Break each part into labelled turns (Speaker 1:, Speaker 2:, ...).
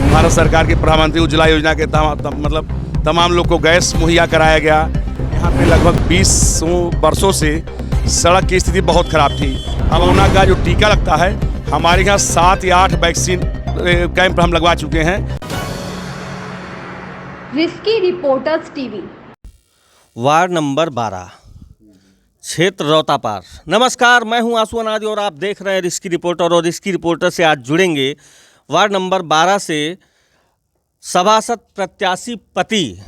Speaker 1: भारत सरकार की प्रधानमंत्री उज्ज्वला योजना के तमाम लोग को गैस मुहैया कराया गया। यहाँ पे लगभग 20 वर्षों से सड़क की स्थिति बहुत खराब थी। अब कोरोना का जो टीका लगता है, हमारे यहाँ 7 या 8 वैक्सीन कैंप हम लगवा चुके हैं।
Speaker 2: Risky reporters TV,
Speaker 3: ward number 12, क्षेत्र रौतापार। नमस्कार, मैं हूं आंसू अनादि और आप देख रहे हैं रिस्की रिपोर्टर। और रिस्की रिपोर्टर से आज जुड़ेंगे वार्ड नंबर 12 से सभासद प्रत्याशी पति,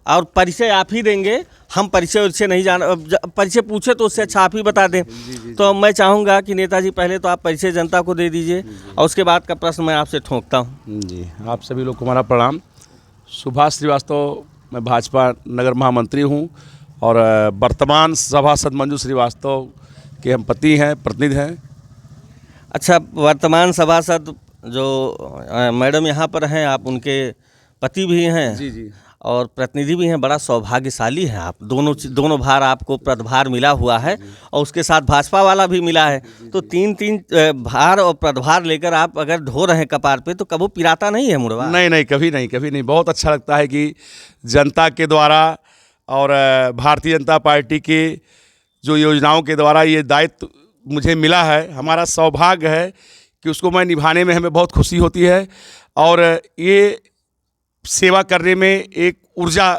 Speaker 3: और परिचय आप ही देंगे। हम परिचय नहीं परिचय पूछे तो उससे अच्छा आप ही बता दें। तो मैं चाहूँगा कि नेताजी पहले तो आप परिचय जनता को दे दीजिए और उसके बाद का प्रश्न मैं आपसे ठोंकता हूँ।
Speaker 1: जी, आप सभी लोग को हमारा प्रणाम। सुभाष श्रीवास्तव, मैं भाजपा नगर महामंत्री हूँ और वर्तमान सभासद मंजू श्रीवास्तव के हम पति हैं, प्रतिनिधि हैं।
Speaker 3: अच्छा, वर्तमान सभासद जो मैडम यहाँ पर हैं, आप उनके पति भी हैं? जी जी। और प्रतिनिधि भी हैं। बड़ा सौभाग्यशाली हैं आप। दोनों भार आपको पदभार मिला हुआ है और उसके साथ भाजपा वाला भी मिला है। तो तीन भार और पदभार लेकर आप अगर ढो रहे हैं कपार पे, तो कभी पिराता नहीं है मुड़वा?
Speaker 1: नहीं, कभी नहीं। बहुत अच्छा लगता है कि जनता के द्वारा और भारतीय जनता पार्टी के जो योजनाओं के द्वारा ये दायित्व मुझे मिला है, हमारा सौभाग्य है कि उसको मैं निभाने में हमें बहुत खुशी होती है। और ये सेवा करने में एक ऊर्जा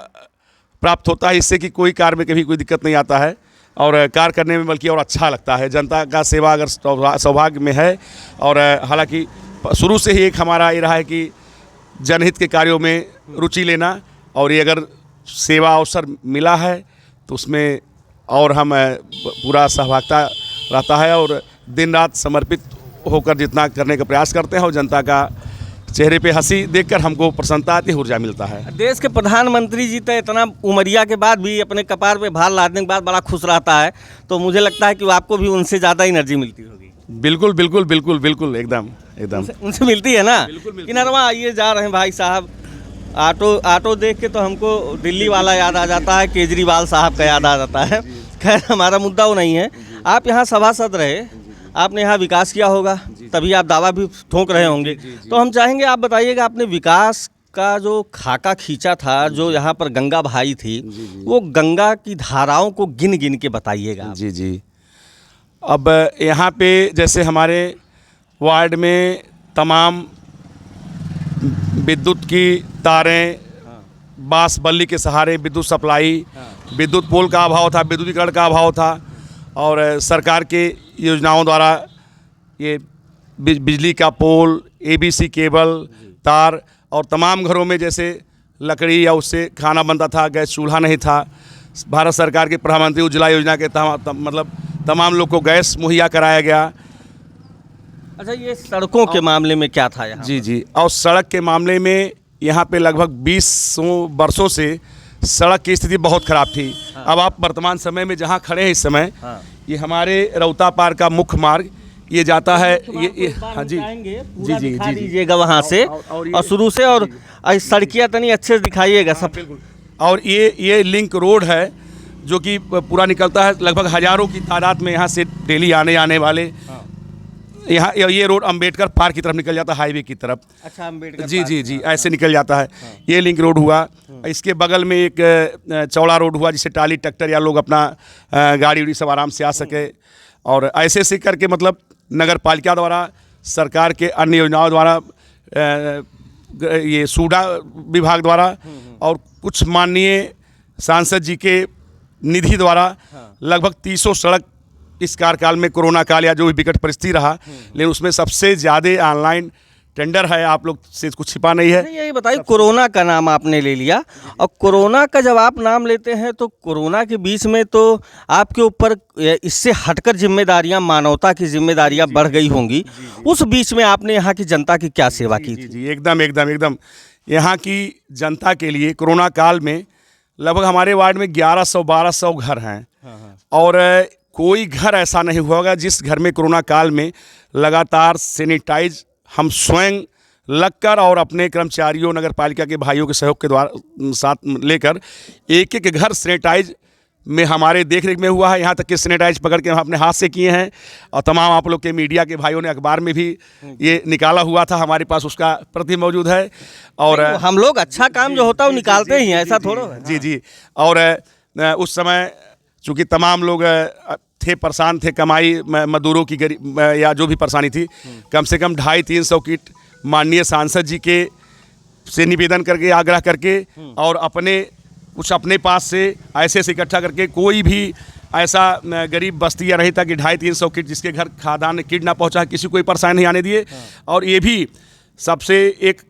Speaker 1: प्राप्त होता है, इससे कि कोई कार्य में कभी कोई दिक्कत नहीं आता है और कार्य करने में बल्कि और अच्छा लगता है। जनता का सेवा अगर सौभाग्य में है, और हालांकि शुरू से ही एक हमारा ये रहा है कि जनहित के कार्यों में रुचि लेना, और ये अगर सेवा अवसर मिला है तो उसमें और हम पूरा सहभागिता रहता है और दिन रात समर्पित होकर जितना करने का प्रयास करते हैं, और जनता का चेहरे पे हंसी देखकर हमको प्रसन्नता आती है, ऊर्जा मिलता है।
Speaker 3: देश के प्रधानमंत्री जी तो इतना उमरिया के बाद भी अपने कपार पे भार लादने के बाद बड़ा खुश रहता है, तो मुझे लगता है कि आपको भी उनसे ज़्यादा एनर्जी मिलती होगी।
Speaker 1: बिल्कुल, एकदम
Speaker 3: उनसे मिलती है ना। किनरवा आइए, जा रहे हैं भाई साहब। ऑटो देख के तो हमको दिल्ली वाला याद आ जाता है, केजरीवाल साहब का याद आ जाता है। खैर, हमारा मुद्दा वो नहीं है। आप यहाँ सभासद रहे, आपने यहाँ विकास किया होगा, तभी आप दावा भी ठोक रहे होंगे। तो हम चाहेंगे आप बताइएगा, आपने विकास का जो खाका खींचा था, जो यहाँ पर गंगा बहाई थी, वो गंगा की धाराओं को गिन गिन के बताइएगा।
Speaker 1: जी। अब यहाँ पे जैसे हमारे वार्ड में तमाम विद्युत की तारें, बांस बल्ली के सहारे विद्युत सप्लाई, विद्युत पोल का अभाव था, विद्युतीकरण का अभाव था, और सरकार के योजनाओं द्वारा ये बिजली का पोल, ABC केबल, तार, और तमाम घरों में जैसे लकड़ी या उससे खाना बनता था, गैस चूल्हा नहीं था। भारत सरकार की प्रधानमंत्री उज्ज्वला योजना के तमाम लोग को गैस मुहैया कराया गया।
Speaker 3: अच्छा, ये सड़कों के मामले में क्या था यहाँ?
Speaker 1: जी। और सड़क के मामले में यहाँ पे लगभग 20 वर्षों से सड़क की स्थिति बहुत खराब थी। अब आप वर्तमान समय में जहाँ खड़े हैं इस समय, ये हमारे रौतापार का मुख्य मार्ग ये जाता है। ये हाँ जी
Speaker 3: दीजिएगा वहाँ से और शुरू से, और सड़कियाँ तनी अच्छे से दिखाइएगा सब।
Speaker 1: और ये लिंक रोड है जो कि पूरा निकलता है, लगभग हज़ारों की तादाद में यहाँ से डेली आने वाले। यहाँ ये रोड अंबेडकर पार्क की तरफ निकल जाता है, हाईवे की तरफ।
Speaker 3: अच्छा, अंबेडकर
Speaker 1: जी, ऐसे निकल जाता है। ये लिंक रोड हुआ। इसके बगल में एक चौड़ा रोड हुआ, जिससे ट्राली ट्रैक्टर या लोग अपना गाड़ी उड़ी सब आराम से आ सके। और ऐसे करके मतलब नगर पालिका द्वारा, सरकार के अन्य योजनाओं द्वारा, ये सूडा विभाग द्वारा, और कुछ माननीय सांसद जी के निधि द्वारा लगभग 300 सड़क इस कार्यकाल में, कोरोना काल या जो भी विकट परिस्थिति रहा, लेकिन उसमें सबसे ज़्यादा ऑनलाइन टेंडर है। आप लोग से कुछ छिपा नहीं है।
Speaker 3: यही बताइए, कोरोना का नाम आपने ले लिया, और कोरोना का जब आप नाम लेते हैं तो कोरोना के बीच में तो आपके ऊपर इससे हटकर जिम्मेदारियां, मानवता की जिम्मेदारियां बढ़ गई होंगी। उस बीच में आपने यहाँ की जनता की क्या सेवा की थी?
Speaker 1: जी, एकदम यहाँ की जनता के लिए कोरोना काल में लगभग हमारे वार्ड में 1100-1200 घर हैं, और कोई घर ऐसा नहीं होगा जिस घर में कोरोना काल में लगातार सैनिटाइज हम स्वयं लगकर और अपने कर्मचारियों, नगर पालिका के भाइयों के सहयोग के द्वारा साथ लेकर एक घर सैनिटाइज में हमारे देख रेख में हुआ है। यहाँ तक कि सैनिटाइज पकड़ के हम अपने हाथ से किए हैं, और तमाम आप लोग के मीडिया के भाइयों ने अखबार में भी ये निकाला हुआ था, हमारे पास उसका प्रति मौजूद है। और
Speaker 3: हम लोग अच्छा काम जो होता है वो निकालते ही हैं, ऐसा थोड़ा है।
Speaker 1: जी जी। और उस समय चूँकि तमाम लोग थे, परेशान थे, कमाई मजदूरों की गरीब या जो भी परेशानी थी, कम से कम 250-300 किट माननीय सांसद जी के से निवेदन करके, आग्रह करके, और अपने पास से ऐसे इकट्ठा करके, कोई भी ऐसा गरीब बस्ती या रही था कि 250-300 किट जिसके घर खाद्यान्न किट ना पहुंचा, किसी को कोई परेशानी नहीं आने दिए। और ये भी सबसे एक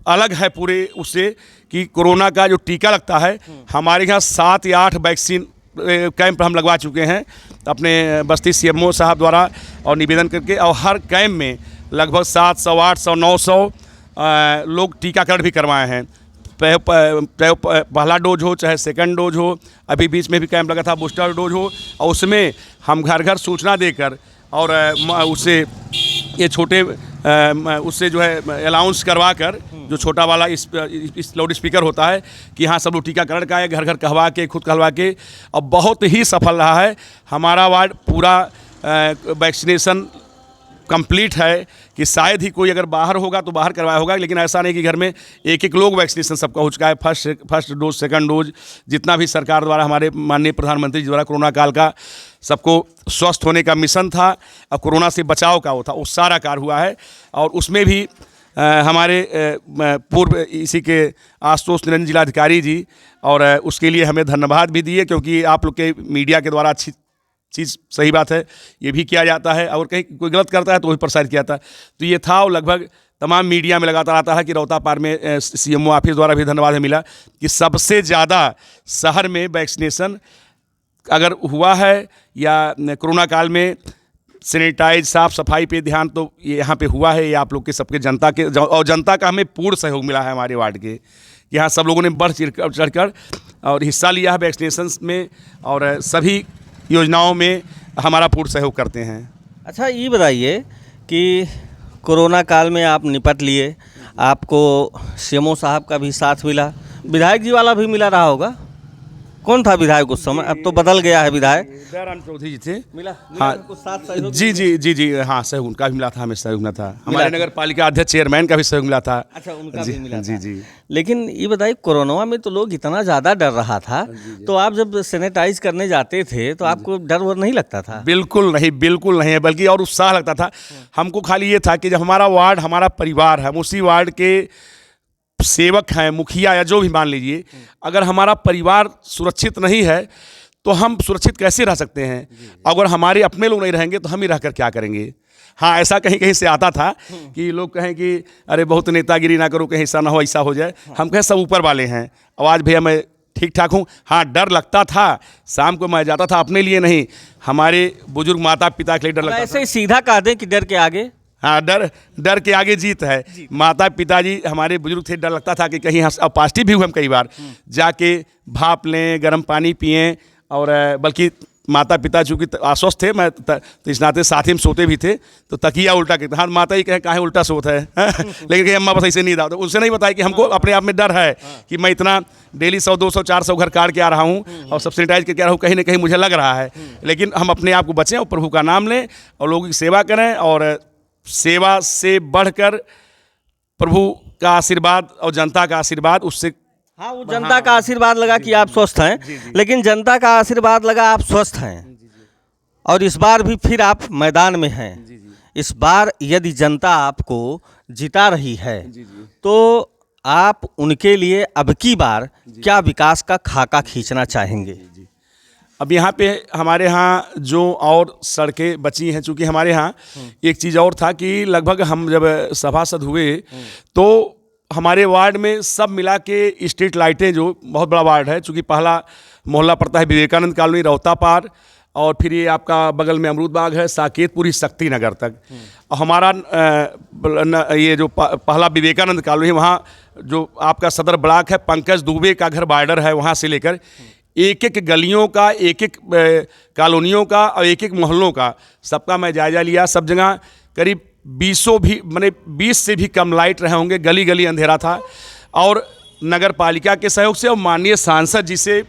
Speaker 1: अलग है पूरे उससे कि कोरोना का जो टीका लगता है, हमारे यहाँ 7 या 8 वैक्सीन कैंप हम लगवा चुके हैं अपने बस्ती सीएमओ साहब द्वारा, और निवेदन करके, और हर कैंप में लगभग 700, 800, 900 लोग टीकाकरण भी करवाए हैं। पहला डोज हो चाहे सेकंड डोज हो, अभी बीच में भी कैंप लगा था बूस्टर डोज हो, और उसमें हम घर घर सूचना देकर, और उससे ये छोटे उससे जो है अलाउंस करवा कर, जो छोटा वाला इस लाउड स्पीकर होता है कि हाँ सब लोग टीकाकरण का है, घर घर कहवा के, खुद कहलवा के, और बहुत ही सफल रहा है हमारा वार्ड। पूरा वैक्सीनेशन कंप्लीट है कि शायद ही कोई अगर बाहर होगा तो बाहर करवाया होगा, लेकिन ऐसा नहीं कि घर में एक लोग वैक्सीनेशन सबका हो चुका है। फर्स्ट डोज, सेकंड डोज, जितना भी सरकार द्वारा, हमारे माननीय प्रधानमंत्री जी द्वारा कोरोना काल का सबको स्वस्थ होने का मिशन था और कोरोना से बचाव का वो था, वो सारा कार्य हुआ है। और उसमें भी हमारे पूर्व इसी के आशुतोष निरंजन जिलाधिकारी जी, और उसके लिए हमें धन्यवाद भी दिए, क्योंकि आप लोग के मीडिया के द्वारा अच्छी चीज़, सही बात है, ये भी किया जाता है, और कहीं कोई गलत करता है तो वही प्रसारित किया जाता है। तो ये था, और लगभग तमाम मीडिया में लगातार आता है कि रौतापार में सीएमओ ऑफिस द्वारा भी धन्यवाद मिला कि सबसे ज़्यादा शहर में वैक्सीनेशन अगर हुआ है, या कोरोना काल में सैनिटाइज, साफ सफाई पे ध्यान तो ये यहाँ पे हुआ है। ये आप लोग के सबके जनता के, और जनता का हमें पूर्ण सहयोग मिला है हमारे वार्ड के। यहाँ सब लोगों ने बढ़ चढ़कर और हिस्सा लिया है वैक्सीनेशन में, और सभी योजनाओं में हमारा पूर्ण सहयोग करते हैं।
Speaker 3: अच्छा, ये बताइए कि कोरोना काल में आप निपट लिए, आपको सीएमओ साहब का भी साथ मिला, विधायक जी वाला भी मिला रहा होगा। कौन था विधायक उस समय? अब तो बदल गया है विधायक।
Speaker 1: दयाराम चौधरी जी थे।
Speaker 3: मिला
Speaker 1: हाँ,
Speaker 3: कुछ साथ सहयोग?
Speaker 1: जी, हाँ, सहयोग उनका भी मिला था, हमें सहयोग मिला था। हमारे नगर पालिका अध्यक्ष चेयरमैन का भी सहयोग मिला था।
Speaker 3: अच्छा, उनका भी मिला था।
Speaker 1: जी।
Speaker 3: लेकिन ये बताइए, कोरोना में तो लोग इतना ज़्यादा डर रहा था, तो आप जब सैनिटाइज करने जाते थे तो आपको डर वर नहीं लगता था?
Speaker 1: बिल्कुल नहीं है, बल्कि और उत्साह लगता था हमको। खाली ये था कि जब हमारा वार्ड, हमारा परिवार है, हम उसी वार्ड के सेवक हैं, मुखिया या जो भी मान लीजिए, अगर हमारा परिवार सुरक्षित नहीं है तो हम सुरक्षित कैसे रह सकते हैं? अगर हमारे अपने लोग नहीं रहेंगे तो हम ही रहकर क्या करेंगे? हाँ, ऐसा कहीं से आता था कि लोग कहें कि अरे बहुत नेतागिरी ना करो, कहीं ऐसा ना हो, ऐसा हो जाए। हम कहें सब ऊपर वाले हैं, आवाज़ भैया मैं ठीक ठाक हूँ। हाँ, डर लगता था, शाम को मैं जाता था अपने लिए नहीं, हमारे बुजुर्ग माता पिता के लिए डर लगता था।
Speaker 3: ऐसे ही सीधा कह दें कि डर के आगे,
Speaker 1: हाँ, डर के आगे जीत है। माता पिताजी हमारे बुजुर्ग थे, डर लगता था कि कहीं पॉजिटिव भी हुए हम कई बार, जाके भाप लें, गर्म पानी पिएं, और बल्कि माता पिता चूँकि आश्वस्त थे, मैं तो इस नाते साथ ही में सोते भी थे, तो तकिया उल्टा करते। हाँ, माता ही कहे काहे उल्टा सोता है लेकिन कहीं अम्मा बस ऐसे नहीं दाओ, उनसे नहीं बताया कि हमको अपने आप में डर है कि मैं इतना डेली 100, 200, 400 घर काट के आ रहा हूँ और सब सैनिटाइज करके आ रहा हूँ, कहीं ना कहीं मुझे लग रहा है। लेकिन हम अपने आप को बचें और प्रभु का नाम लें और लोगों की सेवा करें, और सेवा से बढ़कर प्रभु का आशीर्वाद और जनता का आशीर्वाद, उससे
Speaker 3: हाँ, वो जनता का आशीर्वाद लगा कि आप स्वस्थ हैं, लेकिन जनता का आशीर्वाद लगा आप स्वस्थ हैं, और इस बार भी फिर आप मैदान में हैं। इस बार यदि जनता आपको जिता रही है तो आप उनके लिए अब की बार क्या विकास का खाका खींचना चाहेंगे?
Speaker 1: अब यहाँ पे हमारे यहाँ जो और सड़कें बची हैं, चूँकि हमारे यहाँ एक चीज़ और था कि लगभग हम जब सभासद हुए तो हमारे वार्ड में सब मिला के स्ट्रीट लाइटें, जो बहुत बड़ा वार्ड है, चूँकि पहला मोहल्ला पड़ता है विवेकानंद कॉलोनी रौतापार, और फिर ये आपका बगल में अमरूद बाग है, साकेतपुरी शक्ति नगर तक। और हमारा ये जो पहला विवेकानंद कॉलोनी, वहाँ जो आपका सदर ब्लॉक है, पंकज दुबे का घर बॉर्डर है, वहाँ से लेकर एक एक गलियों का, एक एक कॉलोनियों का और एक एक मोहल्लों का सबका मैं जायजा लिया। सब जगह करीब 20 से भी कम लाइट रहे होंगे, गली गली अंधेरा था। और नगर पालिका के सहयोग से और माननीय सांसद जी से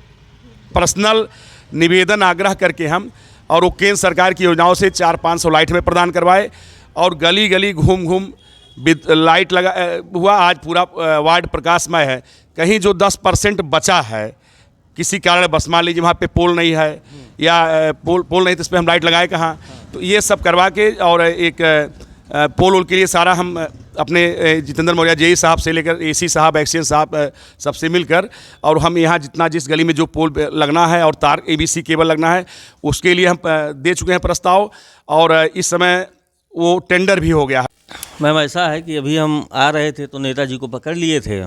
Speaker 1: पर्सनल निवेदन आग्रह करके हम और वो केंद्र सरकार की योजनाओं से 400-500 लाइट में प्रदान करवाए और गली गली घूम घूम लाइट लगा हुआ। आज पूरा वार्ड प्रकाशमय है। कहीं जो 10% बचा है किसी कारण बस मान लीजिए वहाँ पे पोल नहीं है या पोल नहीं तो इस पर हम लाइट लगाए कहाँ, तो ये सब करवा के और एक पोल के लिए सारा हम अपने जितेंद्र मौर्य जेई साहब से लेकर एसी साहब, एक्सचेंज साहब सबसे मिलकर और हम यहाँ जितना जिस गली में जो पोल लगना है और तार ABC केबल लगना है उसके लिए हम दे चुके हैं प्रस्ताव और इस समय वो टेंडर भी हो गया है।
Speaker 3: मैम ऐसा है कि अभी हम आ रहे थे तो नेताजी को पकड़ लिए थे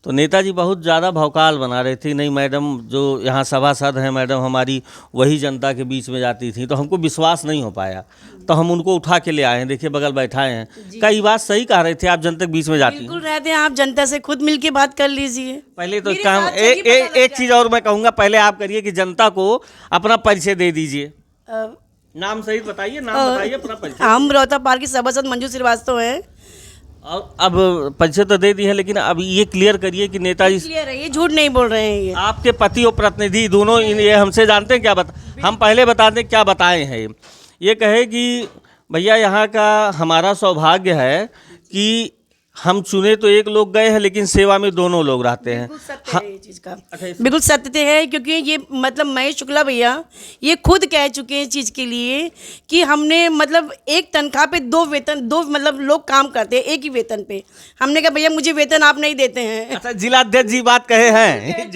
Speaker 3: तो नेताजी बहुत ज़्यादा भौकाल बना रहे थे, नहीं मैडम जो यहाँ सभासद हैं मैडम हमारी वही जनता के बीच में जाती थी, तो हमको विश्वास नहीं हो पाया तो हम उनको उठा के ले आए हैं। देखिए बगल बैठाए हैं, कई बात सही कह रहे थे, आप जनता के बीच में जाती हैं।
Speaker 4: बिल्कुल रहते हैं, आप जनता से खुद मिल के बात कर लीजिए।
Speaker 3: पहले तो काम एक चीज़ और मैं कहूँगा, पहले आप करिए कि जनता को अपना परिचय दे दीजिए। नाम सही बताइए, नाम बताइए अपना परिचय।
Speaker 4: हम रौता पार्क की सभासद मंजू श्रीवास्तव हैं।
Speaker 3: और अब परिचय तो दे दी है, लेकिन अब ये क्लियर करिए कि नेताजी
Speaker 4: क्लियर है, ये झूठ नहीं बोल रहे हैं। ये
Speaker 3: आपके पति और प्रतिनिधि दोनों ये हमसे जानते हैं क्या हम पहले बता दें क्या बताए हैं। ये कहे कि भैया यहाँ का हमारा सौभाग्य है कि हम चुने तो एक लोग गए हैं लेकिन सेवा में दोनों लोग रहते हैं।
Speaker 4: बिल्कुल सत्य है ये चीज़ का, बिल्कुल सत्य है, क्योंकि ये मतलब महेश शुक्ला भैया ये खुद कह चुके हैं चीज़ के लिए कि हमने मतलब एक तनख्वाह पे दो मतलब लोग काम करते हैं एक ही वेतन पे। हमने कहा भैया मुझे वेतन आप नहीं देते हैं।
Speaker 3: अच्छा, जिलाध्यक्ष जी बात कहे हैं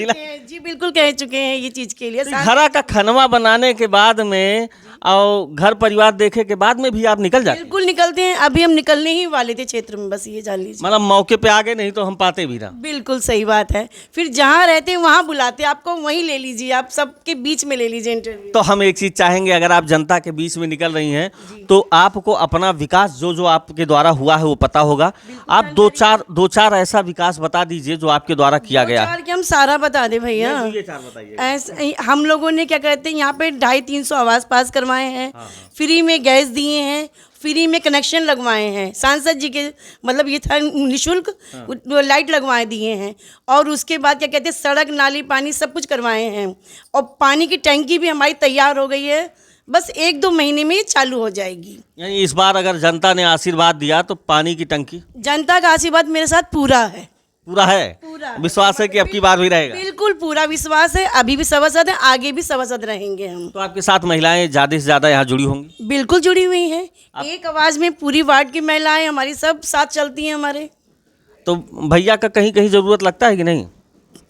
Speaker 4: जी बिल्कुल कह चुके हैं ये चीज़ के लिए।
Speaker 3: घरा का खनवा बनाने के बाद में और घर परिवार देखे के बाद में भी आप निकल जाते?
Speaker 4: बिल्कुल निकलते हैं, अभी हम निकलने ही वाले थे क्षेत्र में, बस ये जान लीजिए।
Speaker 3: मतलब मौके पे आ गए, नहीं तो हम पाते भी ना।
Speaker 4: बिल्कुल सही बात है, फिर जहाँ रहते हैं वहाँ बुलाते हैं आपको, वहीं ले लीजिए, आप सबके बीच में ले लीजिए इंटरव्यू।
Speaker 3: तो हम एक चीज़ चाहेंगे, अगर आप जनता के बीच में निकल रही हैं तो आपको अपना विकास जो आपके द्वारा हुआ है वो पता होगा। आप दो चार ऐसा विकास बता दीजिए जो आपके द्वारा किया गया है।
Speaker 4: हम सारा बता दें भैया। ऐसे हम लोगों ने क्या कहते हैं यहाँ पे 250-300 आवास पास करवाए हैं, फ्री में गैस दिए हैं, फ्री में कनेक्शन लगवाए हैं, सांसद जी के मतलब ये था निःशुल्क लाइट लगवाए दिए हैं, और उसके बाद क्या कहते हैं सड़क नाली पानी सब कुछ करवाए हैं, और पानी की टंकी भी हमारी तैयार हो गई है, बस 1-2 महीने में ये चालू हो जाएगी।
Speaker 3: यानी इस बार अगर जनता ने आशीर्वाद दिया तो पानी की टंकी,
Speaker 4: जनता का आशीर्वाद मेरे साथ पूरा है।
Speaker 3: पूरा है, विश्वास है कि अब की बार भी रहेगा?
Speaker 4: बिल्कुल पूरा विश्वास है, अभी भी सभासद है, आगे भी सभासद रहेंगे हम।
Speaker 3: तो आपके साथ महिलाएं ज़्यादा से ज़्यादा यहाँ जुड़ी होंगी?
Speaker 4: बिल्कुल जुड़ी हुई हैं, एक आवाज़ में पूरी वार्ड की महिलाएं हमारी सब साथ चलती हैं हमारे।
Speaker 3: तो भैया का कहीं कहीं ज़रूरत लगता है कि नहीं?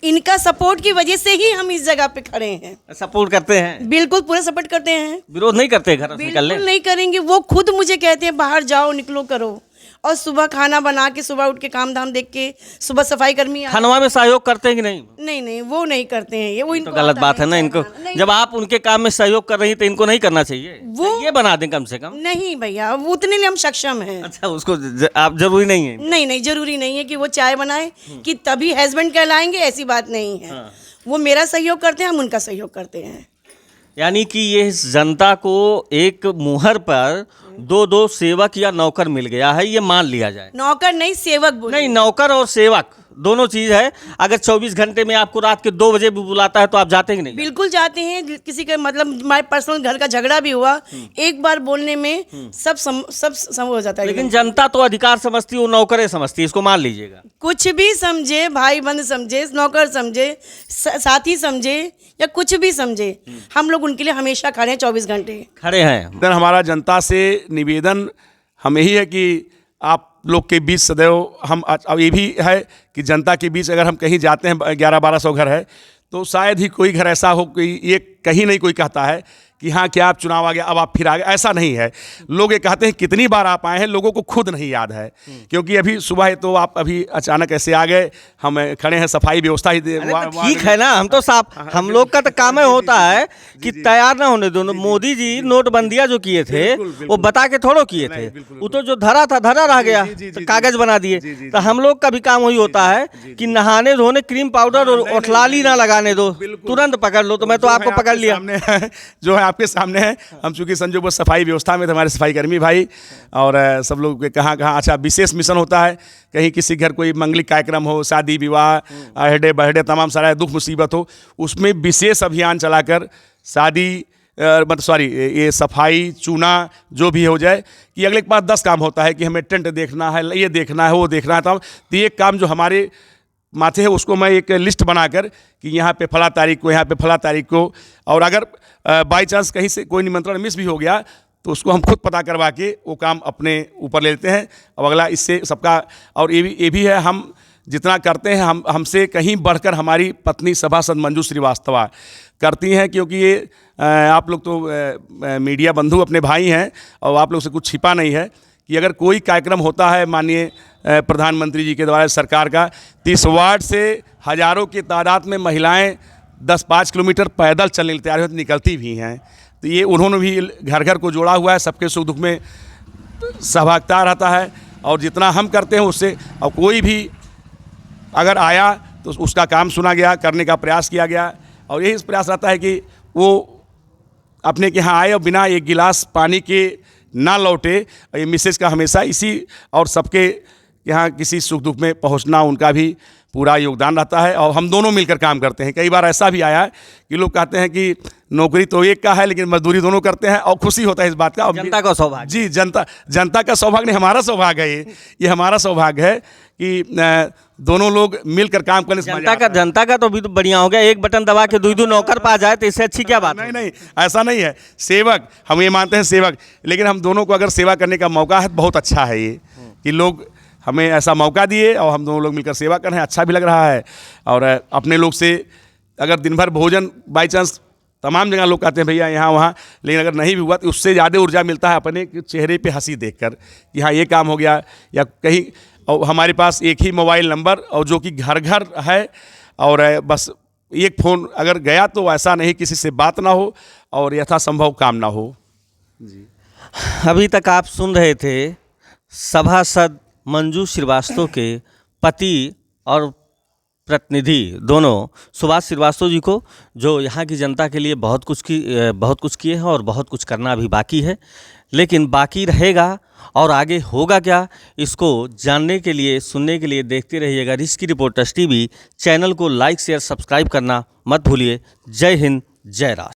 Speaker 4: इनका सपोर्ट की वजह से ही हम इस जगह पे खड़े हैं।
Speaker 3: सपोर्ट करते हैं?
Speaker 4: बिल्कुल पूरा सपोर्ट करते हैं,
Speaker 3: विरोध नहीं करते घर से निकलने?
Speaker 4: बिल्कुल नहीं करेंगे, वो खुद मुझे कहते हैं बाहर जाओ निकलो करो, और सुबह खाना बना के सुबह उठ के काम धाम देख के सुबह सफाई कर्मी
Speaker 3: खनवा में सहयोग करते हैं कि नहीं?
Speaker 4: नहीं वो नहीं करते हैं, ये वो इनको
Speaker 3: तो गलत बात है ना। इनको जब आप उनके काम में सहयोग कर रही हैं तो इनको नहीं करना चाहिए, वो ये बना दें कम से कम।
Speaker 4: नहीं भैया वो उतने लिए हम सक्षम हैं।
Speaker 3: अच्छा, उसको आप जरूरी नहीं है?
Speaker 4: नहीं जरूरी नहीं है कि वो चाय बनाए कि तभी हस्बैंड कहलाएंगे, ऐसी बात नहीं है। वो मेरा सहयोग करते हैं, हम उनका सहयोग करते हैं।
Speaker 3: यानी कि ये जनता को एक मुहर पर दो सेवक या नौकर मिल गया है, ये मान लिया जाए।
Speaker 4: नौकर नहीं सेवक बोलिए।
Speaker 3: नहीं, नौकर और सेवक दोनों चीज़ है। अगर 24 घंटे में आपको रात के 2 बजे भी बुलाता है तो आप जाते हैं कि नहीं?
Speaker 4: बिल्कुल जाते हैं। किसी का मतलब हमारे पर्सनल घर का झगड़ा भी हुआ, एक बार बोलने में सब हो जाता है।
Speaker 3: लेकिन जनता तो अधिकार समझती है, वो नौकरे समझती है, इसको मान लीजिएगा।
Speaker 4: कुछ भी समझे, भाई बंद समझे, नौकर समझे, साथी समझे या कुछ भी समझे, हम लोग उनके लिए हमेशा खड़े हैं, 24 घंटे खड़े
Speaker 3: हैं।
Speaker 1: हमारा जनता से निवेदन हम यही है कि आप लोग के बीच सदैव हम, अब ये भी है कि जनता के बीच अगर हम कहीं जाते हैं, 1100-1200 घर है, तो शायद ही कोई घर ऐसा हो कि ये कहीं नहीं कोई कहता है कि हाँ क्या आप चुनाव आ गया अब आप फिर आ गए, ऐसा नहीं है। लोग ये कहते हैं कितनी बार आप आए हैं, लोगों को खुद नहीं याद है, क्योंकि अभी सुबह तो आप अभी अचानक ऐसे आ गए, हम खड़े हैं, सफाई व्यवस्था ही
Speaker 3: ठीक है ना, हम तो साफ, हम लोग का तो काम है होता है कि तैयार ना होने दो। मोदी जी नोटबंदियां जो किए थे वो बता के थोड़ो किए थे, वो तो जो धरा था धरा रह गया, तो कागज बना दिए। तो हम लोग का भी काम वही होता है कि नहाने धोने क्रीम पाउडर और ओठलाली ना लगाने दो, तुरंत पकड़ लो। तो मैं तो आपको पकड़ पकड़ लिया।
Speaker 1: सामने है, जो है आपके सामने है। हम चूँकि संजोग सफाई व्यवस्था में थे, हमारे सफाई कर्मी भाई और सब लोग के कहाँ अच्छा विशेष मिशन होता है, कहीं किसी घर कोई मंगलिक कार्यक्रम हो, शादी विवाह, बर्थडे तमाम सारा दुख मुसीबत हो, उसमें विशेष अभियान चलाकर शादी ये सफाई चूना जो भी हो जाए, कि अगले के पास 10 काम होता है कि हमें टेंट देखना है, ये देखना है, वो देखना है। तो ये काम जो हमारे माथे है उसको मैं एक लिस्ट बनाकर कि यहाँ पे फला तारीख को, यहाँ पे फला तारीख को, और अगर बाई चांस कहीं से कोई निमंत्रण मिस भी हो गया तो उसको हम खुद पता करवा के वो काम अपने ऊपर ले लेते हैं। और अगला इससे सबका, और ये भी है, हम जितना करते हैं हमसे कहीं बढ़कर हमारी पत्नी सभासद मंजू श्रीवास्तवा करती हैं, क्योंकि ये आप लोग तो मीडिया बंधु अपने भाई हैं और आप लोग से कुछ छिपा नहीं है कि अगर कोई कार्यक्रम होता है माननीय प्रधानमंत्री जी के द्वारा सरकार का, 30 वार्ड से हज़ारों की तादाद में महिलाएं 10-5 किलोमीटर पैदल चलने तैयार होती निकलती भी हैं। तो ये उन्होंने भी घर घर को जोड़ा हुआ है, सबके सुख दुख में सहभागिता रहता है। और जितना हम करते हैं उससे, और कोई भी अगर आया तो उसका काम सुना गया, करने का प्रयास किया गया। और यही प्रयास रहता है कि वो अपने के यहाँ आए और बिना एक गिलास पानी के ना लौटे। और ये मिसेज का हमेशा इसी और सबके यहाँ किसी सुख दुख में पहुँचना उनका भी पूरा योगदान रहता है, और हम दोनों मिलकर काम करते हैं। कई बार ऐसा भी आया है कि लोग कहते हैं कि नौकरी तो एक का है लेकिन मजदूरी दोनों करते हैं, और खुशी होता है इस बात का।
Speaker 3: जनता का सौभाग्य।
Speaker 1: जी, जनता का सौभाग्य नहीं, हमारा सौभाग्य है। ये हमारा सौभाग्य है कि दोनों लोग मिलकर काम करने से
Speaker 3: जनता का तो भी तो बढ़िया हो गया। एक बटन दबा के दो नौकर पा जाए तो इससे अच्छी क्या बात है?
Speaker 1: नहीं, ऐसा नहीं है। सेवक, हम ये मानते हैं सेवक, लेकिन हम दोनों को अगर सेवा करने का मौका है तो बहुत अच्छा है ये कि लोग हमें ऐसा मौका दिए और हम दोनों लोग मिलकर सेवा कर रहे हैं। अच्छा भी लग रहा है। और अपने लोग से अगर दिन भर भोजन बाई चांस तमाम जगह लोग कहते हैं भैया यहाँ वहाँ, लेकिन अगर नहीं भी हुआ तो उससे ज़्यादा ऊर्जा मिलता है अपने चेहरे पे हंसी देखकर कि हाँ ये काम हो गया। या कहीं, और हमारे पास एक ही मोबाइल नंबर, और जो कि घर घर है, और बस एक फ़ोन अगर गया तो ऐसा नहीं किसी से बात ना हो और यथासंभव काम ना हो। जी,
Speaker 3: अभी तक आप सुन रहे थे सभासद मंजू श्रीवास्तव के पति और प्रतिनिधि दोनों सुभाष श्रीवास्तव जी को, जो यहाँ की जनता के लिए बहुत कुछ किए हैं और बहुत कुछ करना भी बाकी है। लेकिन बाकी रहेगा और आगे होगा क्या, इसको जानने के लिए, सुनने के लिए देखते रहिएगा रिस्की रिपोर्टर्स टीवी। चैनल को लाइक शेयर सब्सक्राइब करना मत भूलिए। जय हिंद, जय राष्ट्र।